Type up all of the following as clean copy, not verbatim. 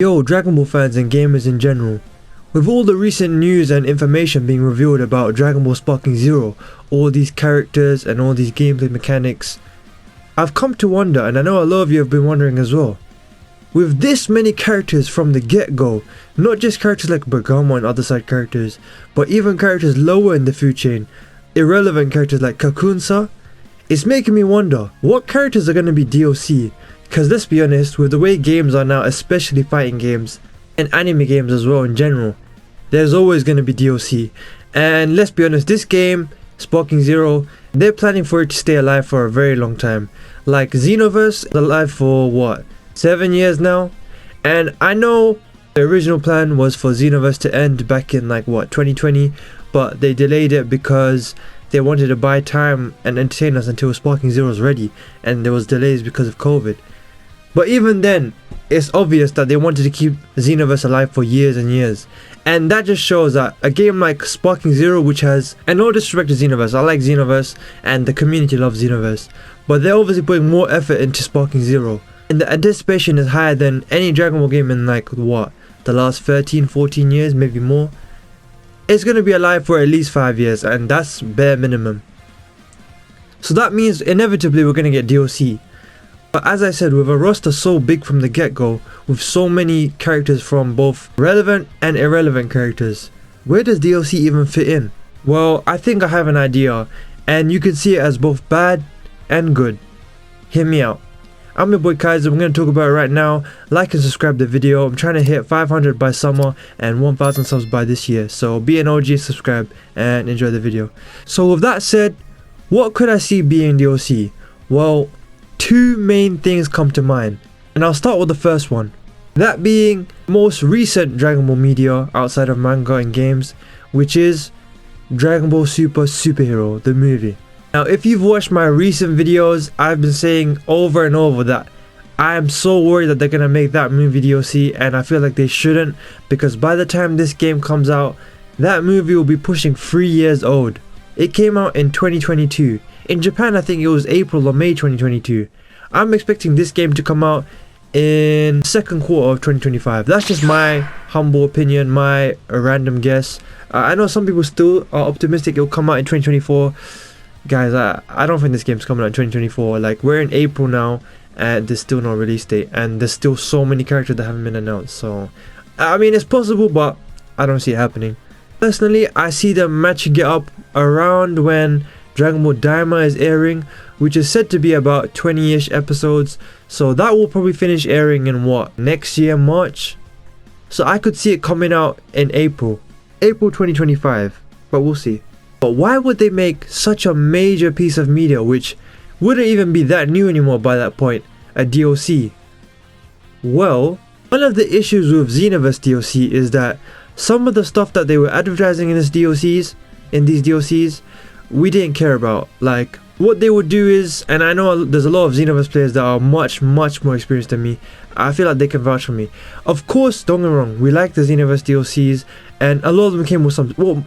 Yo, Dragon Ball fans and gamers in general. With all the recent news and information being revealed about Dragon Ball Sparking Zero, all these characters and all these gameplay mechanics, I've come to wonder, and I know a lot of you have been wondering as well. With this many characters from the get-go, not just characters like Bergamo and other side characters, but even characters lower in the food chain, irrelevant characters like Kakunsa, it's making me wonder, what characters are going to be DLC? Because let's be honest, with the way games are now, especially fighting games, and anime games as well in general, there's always going to be DLC. And let's be honest, this game, Sparking Zero, they're planning for it to stay alive for a very long time. Like Xenoverse is alive for what, 7 years now? And I know the original plan was for Xenoverse to end back in like what, 2020, but they delayed it because they wanted to buy time and entertain us until Sparking Zero was ready, and there was delays because of COVID. But even then, it's obvious that they wanted to keep Xenoverse alive for years and years. And that just shows that a game like Sparking Zero, which has, and no disrespect to Xenoverse, I like Xenoverse and the community loves Xenoverse, but they're obviously putting more effort into Sparking Zero. And the anticipation is higher than any Dragon Ball game in like what, the last 13-14 years, maybe more. It's going to be alive for at least 5 years, and that's bare minimum. So that means inevitably we're going to get DLC. But as I said, with a roster so big from the get-go, with so many characters from both relevant and irrelevant characters, where does DLC even fit in? Well, I think I have an idea, and you can see it as both bad and good. Hear me out. I'm your boy Kaiser, I'm going to talk about it right now. Like and subscribe the video. I'm trying to hit 500 by summer and 1000 subs by this year. So be an OG, subscribe, and enjoy the video. So with that said, what could I see being DLC? Well, two main things come to mind, and I'll start with the first one. That being most recent Dragon Ball media outside of manga and games, which is Dragon Ball Super Superhero, the movie. Now, if you've watched my recent videos, I've been saying over and over that I am so worried that they're gonna make that movie DLC, and I feel like they shouldn't, because by the time this game comes out, that movie will be pushing 3 years old. It came out in 2022. In Japan, I think it was April or May 2022. I'm expecting this game to come out in second quarter of 2025. That's just my humble opinion, my random guess. I know some people still are optimistic it'll come out in 2024. Guys, I don't think this game's coming out in 2024. Like, we're in April now, and there's still no release date, and there's still so many characters that haven't been announced. So, I mean, it's possible, but I don't see it happening. Personally, I see them matching it up around when Dragon Ball Daima is airing, which is said to be about 20-ish episodes, so that will probably finish airing in what, next year, March? So I could see it coming out in April 2025, but we'll see. But why would they make such a major piece of media, which wouldn't even be that new anymore by that point, a DLC? Well, one of the issues with Xenoverse DLC is that some of the stuff that they were advertising in these DLCs, we didn't care about. Like, what they would do is, and I know there's a lot of Xenoverse players that are much more experienced than me, I feel like they can vouch for me. Of course, don't get me wrong, we like the Xenoverse DLCs, and a lot of them came with some, well,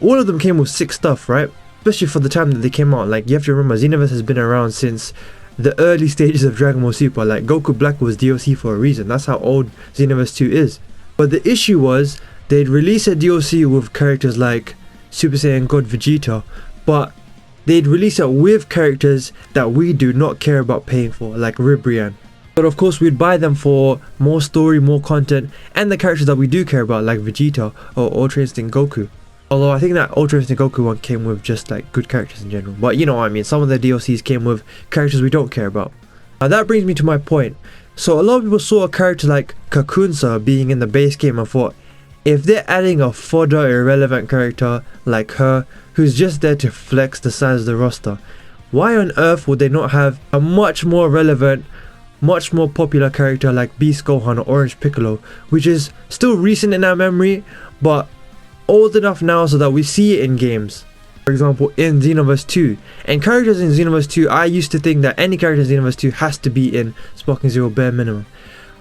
all of them came with sick stuff, right? Especially for the time that they came out. Like, you have to remember, Xenoverse has been around since the early stages of Dragon Ball Super. Like, Goku Black was DLC for a reason. That's how old Xenoverse 2 is. But the issue was, they'd release a DLC with characters like Super Saiyan God Vegeta, but they'd release it with characters that we do not care about paying for, like Ribrian. But of course, we'd buy them for more story, more content, and the characters that we do care about, like Vegeta or Ultra Instinct Goku. Although I think that Ultra Instinct Goku one came with just like good characters in general. But you know what I mean, some of the DLCs came with characters we don't care about. Now that brings me to my point. So a lot of people saw a character like Kakunsa being in the base game and thought, if they're adding a fodder irrelevant character like her, who's just there to flex the size of the roster, why on earth would they not have a much more relevant, much more popular character like Beast Gohan or Orange Piccolo, which is still recent in our memory, but old enough now so that we see it in games. For example, in Xenoverse 2. And characters in Xenoverse 2, I used to think that any character in Xenoverse 2 has to be in Sparking Zero bare minimum.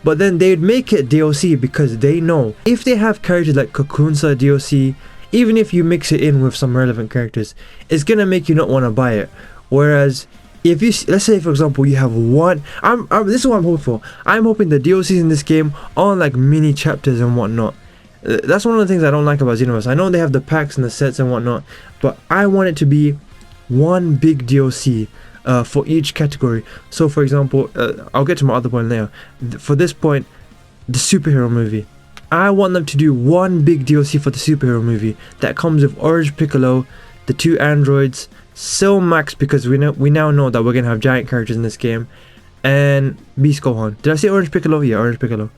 But then they'd make it DLC because they know if they have characters like Kakunsa DLC, even if you mix it in with some relevant characters, it's gonna make you not want to buy it. Whereas if you let's say for example you have one, this is what I'm hoping for. I'm hoping the DLCs in this game are like mini chapters and whatnot. That's one of the things I don't like about Xenoverse. I know they have the packs and the sets and whatnot, but I want it to be one big DLC for each category. So for example, I'll get to my other point later. For this point, the superhero movie, I want them to do one big DLC for the superhero movie that comes with Orange Piccolo, the 2 androids, Cell Max, because we now know that we're gonna have giant characters in this game, and Beast Gohan. Did I say Orange Piccolo? Yeah, Orange Piccolo.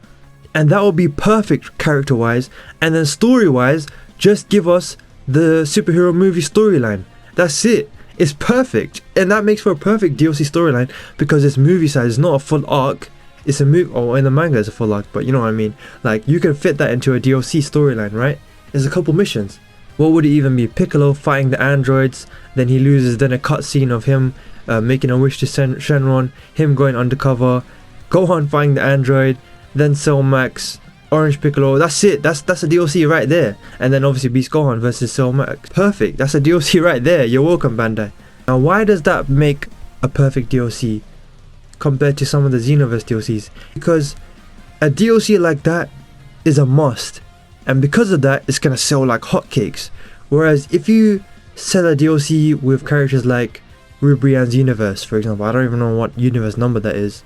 And that will be perfect character wise, and then story wise, just give us the superhero movie storyline. That's it. It's perfect, and that makes for a perfect DLC storyline because it's movie size. It's not a full arc. It's a movie, or in the manga it's a full arc, but you know what I mean. Like, you can fit that into a DLC storyline, right? There's a couple missions. What would it even be? Piccolo fighting the androids, then he loses, then a cutscene of him making a wish to Shenron, him going undercover, Gohan fighting the android, then Cell Max, Orange Piccolo. That's it. That's a DLC right there. And then obviously Beast Gohan versus Cell Max. Perfect. That's a DLC right there. You're welcome, Bandai. Now, why does that make a perfect DLC compared to some of the Xenoverse DLCs? Because a DLC like that is a must, and because of that, it's gonna sell like hotcakes. Whereas if you sell a DLC with characters like Rubrian's Universe, for example, I don't even know what universe number that is,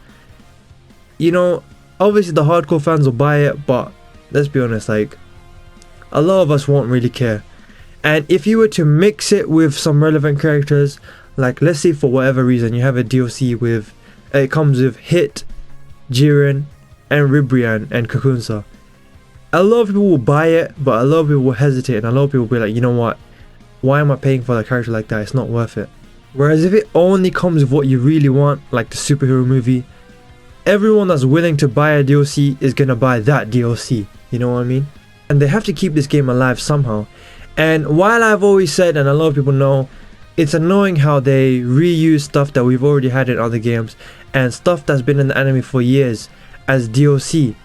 you know, obviously the hardcore fans will buy it, but let's be honest, like, a lot of us won't really care. And if you were to mix it with some relevant characters, like let's say for whatever reason you have a DLC with, it comes with Hit, Jiren, and Ribrian and Kakunsa, a lot of people will buy it, but a lot of people will hesitate, and a lot of people will be like, you know what, why am I paying for a character like that? It's not worth it. Whereas if it only comes with what you really want, like the superhero movie, everyone that's willing to buy a DLC is gonna buy that DLC, you know what I mean? And they have to keep this game alive somehow. And while I've always said, and a lot of people know, it's annoying how they reuse stuff that we've already had in other games and stuff that's been in the anime for years as DLC.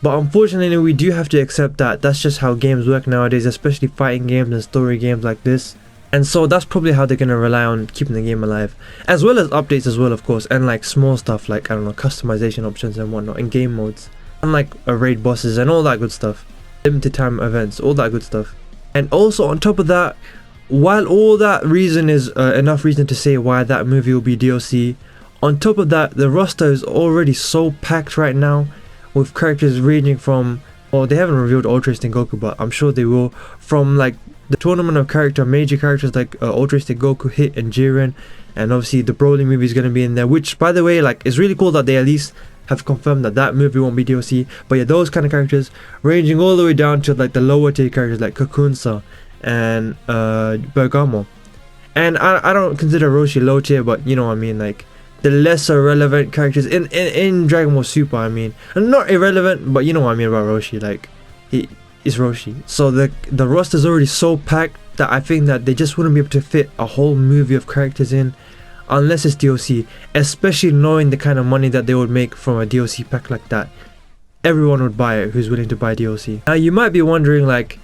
But unfortunately, we do have to accept that that's just how games work nowadays, especially fighting games and story games like this. And so that's probably how they're going to rely on keeping the game alive, as well as updates as well, of course, and like small stuff like, I don't know, customization options and whatnot in game modes, and like raid bosses and all that good stuff, limited time events, all that good stuff. And also on top of that, while all that reason is enough reason to say why that movie will be DLC, on top of that, the roster is already so packed right now, with characters ranging from, well, they haven't revealed Ultra Instinct Goku, but I'm sure they will, from like the tournament of major characters like Ultra Instinct Goku, Hit, and Jiren, and obviously the Broly movie is going to be in there, which by the way, like, it's really cool that they at least have confirmed that that movie won't be DLC. But yeah, those kind of characters, ranging all the way down to like the lower tier characters like Kakunsa and Bergamo. And I don't consider Roshi low tier, but you know what I mean, like the lesser relevant characters in Dragon Ball Super, I mean, and not irrelevant, but you know what I mean about Roshi, like he is Roshi. So the roster is already so packed that I think that they just wouldn't be able to fit a whole movie of characters in unless it's DLC, especially knowing the kind of money that they would make from a DLC pack like that. Everyone would buy it who's willing to buy DLC. Now you might be wondering, like,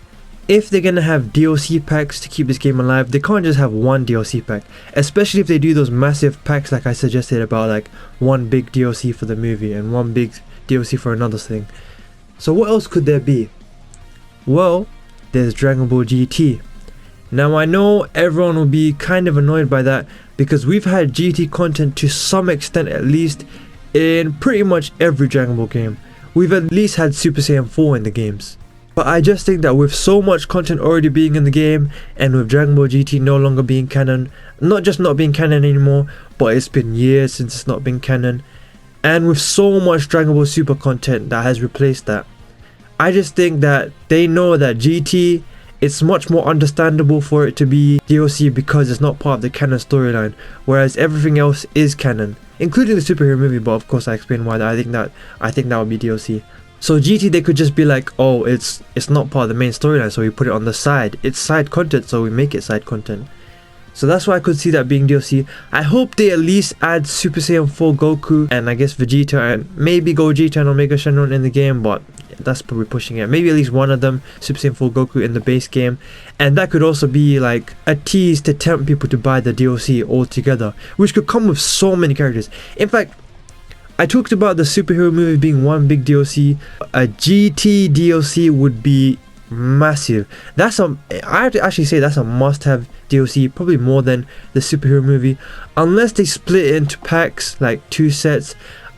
if they're gonna have DLC packs to keep this game alive, they can't just have one DLC pack, especially if they do those massive packs like I suggested, about like one big DLC for the movie and one big DLC for another thing. So what else could there be? Well, there's Dragon Ball GT. Now I know everyone will be kind of annoyed by that, because we've had GT content to some extent, at least in pretty much every Dragon Ball game. We've at least had Super Saiyan 4 in the games. But I just think that with so much content already being in the game, and with Dragon Ball GT no longer being canon, not just not being canon anymore, but it's been years since it's not been canon, and with so much Dragon Ball Super content that has replaced that, I just think that they know that GT, it's much more understandable for it to be DLC because it's not part of the canon storyline, whereas everything else is canon, including the superhero movie. But of course I explained why I think that would be DLC. So GT, they could just be like, oh, it's not part of the main storyline, so we put it on the side. It's side content, so we make it side content. So that's why I could see that being DLC. I hope they at least add Super Saiyan 4 Goku and I guess Vegeta and maybe Gogeta and Omega Shenron in the game, but that's probably pushing it. Maybe at least one of them, Super Saiyan 4 Goku in the base game, and that could also be like a tease to tempt people to buy the DLC altogether, which could come with so many characters. In fact, I talked about the superhero movie being one big DLC. A GT DLC would be massive. I have to actually say that's a must-have DLC, probably more than the superhero movie, unless they split it into packs, like 2 sets.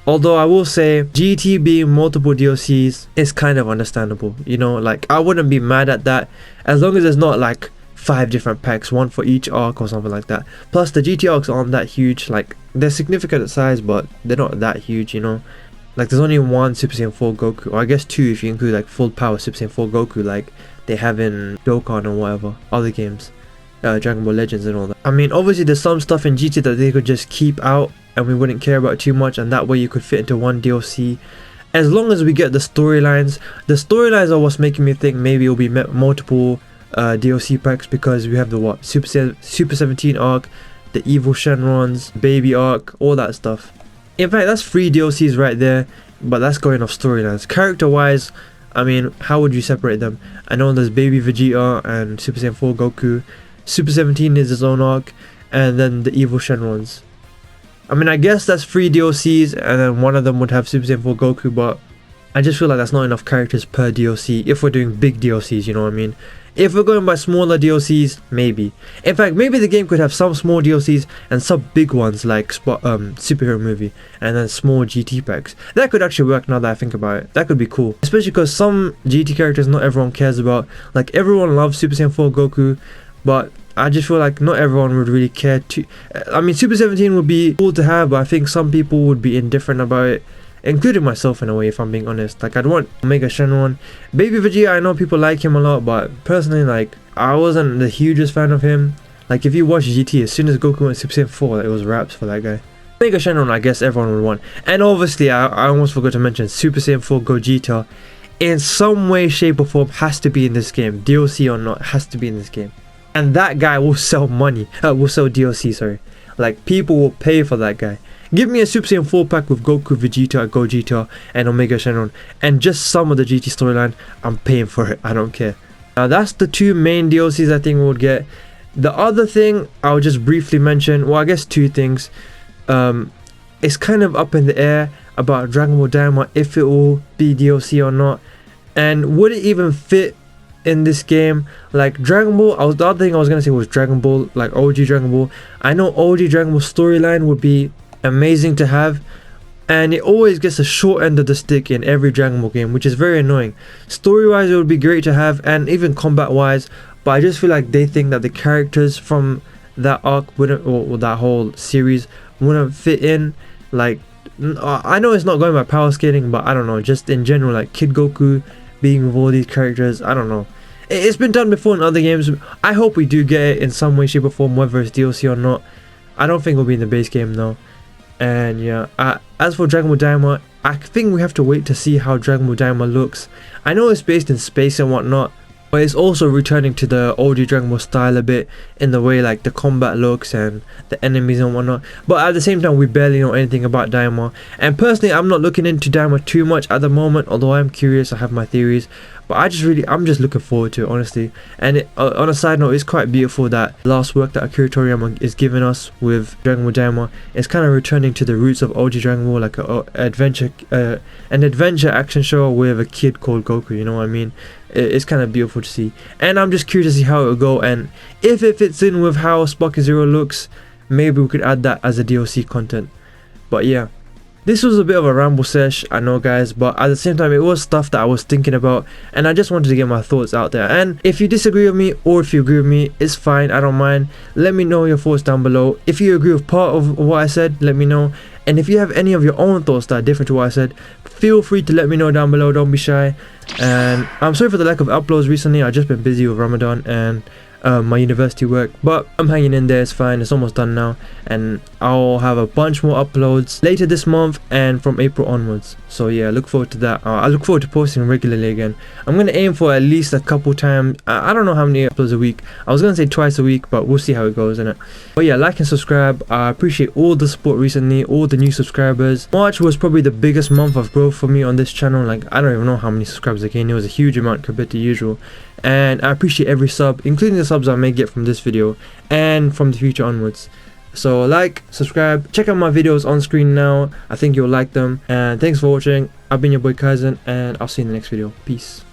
Although I will say GT being multiple DLCs is kind of understandable, you know, like I wouldn't be mad at that as long as there's not like 5 different packs, one for each arc or something like that. Plus the GT arcs aren't that huge, like they're significant in size but they're not that huge, you know. Like there's only one Super Saiyan 4 Goku, or I guess 2 if you include like full power Super Saiyan 4 Goku like they have in Dokkan or whatever other games, Dragon Ball Legends and all that. I mean, obviously there's some stuff in GT that they could just keep out and we wouldn't care about too much, and that way you could fit into one DLC. As long as we get the storylines are what's making me think maybe it'll be multiple DLC packs, because we have the Super 17 arc, the Evil Shenrons, Baby arc, all that stuff. In fact, that's 3 DLCs right there, but that's going off storylines. Character wise, I mean, how would you separate them? I know there's Baby Vegeta and Super Saiyan 4 Goku. Super 17 is its own arc, and then the Evil Shenrons. I mean, I guess that's 3 DLCs, and then one of them would have Super Saiyan 4 Goku, but I just feel like that's not enough characters per DLC if we're doing big DLCs, you know what I mean? If we're going by smaller DLCs, maybe. In fact, maybe the game could have some small DLCs and some big ones like superhero movie, and then small GT packs. That could actually work now that I think about it. That could be cool. Especially because some GT characters not everyone cares about. Like everyone loves Super Saiyan 4 Goku, but I just feel like not everyone would really care to. I mean, Super 17 would be cool to have, but I think some people would be indifferent about it, including myself in a way, if I'm being honest. Like I'd want Omega Shenron. Baby Vegeta, I know people like him a lot, but personally, like I wasn't the hugest fan of him. Like if you watch GT, as soon as Goku went Super Saiyan 4, like, it was raps for that guy. Omega Shenron, I guess everyone would want. And obviously, I almost forgot to mention Super Saiyan 4 Gogeta. In some way, shape or form, has to be in this game. DLC or not, has to be in this game. And that guy will sell money. Will sell DLC, sorry. Like people will pay for that guy. Give me a Super Saiyan 4 pack with Goku, Vegeta, Gogeta, and Omega Shenron, and just some of the GT storyline. I'm paying for it. I don't care. Now that's the 2 main DLCs I think we would get. The other thing I'll just briefly mention. Well, I guess 2 things. It's kind of up in the air about Dragon Ball Daima, if it will be DLC or not, and would it even fit in this game. Like Dragon Ball, the other thing I was gonna say was Dragon Ball, like OG Dragon Ball. I know OG Dragon Ball storyline would be amazing to have, and it always gets a short end of the stick in every Dragon Ball game, which is very annoying. Story wise it would be great to have, and even combat wise, but I just feel like they think that the characters from that arc wouldn't, or that whole series wouldn't fit in. Like I know it's not going by power scaling, but I don't know, just in general, like Kid Goku being with all these characters, I don't know. It's been done before in other games. I hope we do get it in some way, shape or form, whether it's DLC or not. I don't think it'll be in the base game though. And yeah, as for Dragon Ball Daima, I think we have to wait to see how Dragon Ball Daima looks. I know it's based in space and whatnot, but it's also returning to the OG Dragon Ball style a bit, in the way like the combat looks and the enemies and whatnot. But at the same time, we barely know anything about Daima. And personally, I'm not looking into Daima too much at the moment, although I'm curious, I have my theories. But I'm just looking forward to it, honestly. And on a side note, it's quite beautiful that last work that Akira Toriyama is giving us with Dragon Ball Daima is kind of returning to the roots of OG Dragon Ball, like an adventure action show with a kid called Goku, you know what I mean? It's kind of beautiful to see, and I'm just curious to see how it will go, and if it fits in with how Sparking Zero looks, maybe we could add that as a DLC content. But yeah, this was a bit of a ramble sesh, I know guys, but at the same time it was stuff that I was thinking about, and I just wanted to get my thoughts out there. And if you disagree with me or if you agree with me, it's fine, I don't mind. Let me know your thoughts down below. If you agree with part of what I said, let me know. And if you have any of your own thoughts that are different to what I said, feel free to let me know down below, don't be shy. And I'm sorry for the lack of uploads recently, I've just been busy with Ramadan and my university work, but I'm hanging in there, it's fine, it's almost done now, and I'll have a bunch more uploads later this month and from April onwards. So yeah, look forward to that. I look forward to posting regularly again. I'm gonna aim for at least a couple times. I don't know how many uploads a week. I was gonna say twice a week, but we'll see how it goes, innit? But yeah, like and subscribe. I appreciate all the support recently, all the new subscribers. March was probably the biggest month of growth for me on this channel. Like, I don't even know how many subscribers I gained. It was a huge amount compared to usual. And I appreciate every sub, including the subs I may get from this video and from the future onwards. So like, subscribe, check out my videos on screen now. I think you'll like them. And thanks for watching. I've been your boy Kaizen, and I'll see you in the next video. Peace.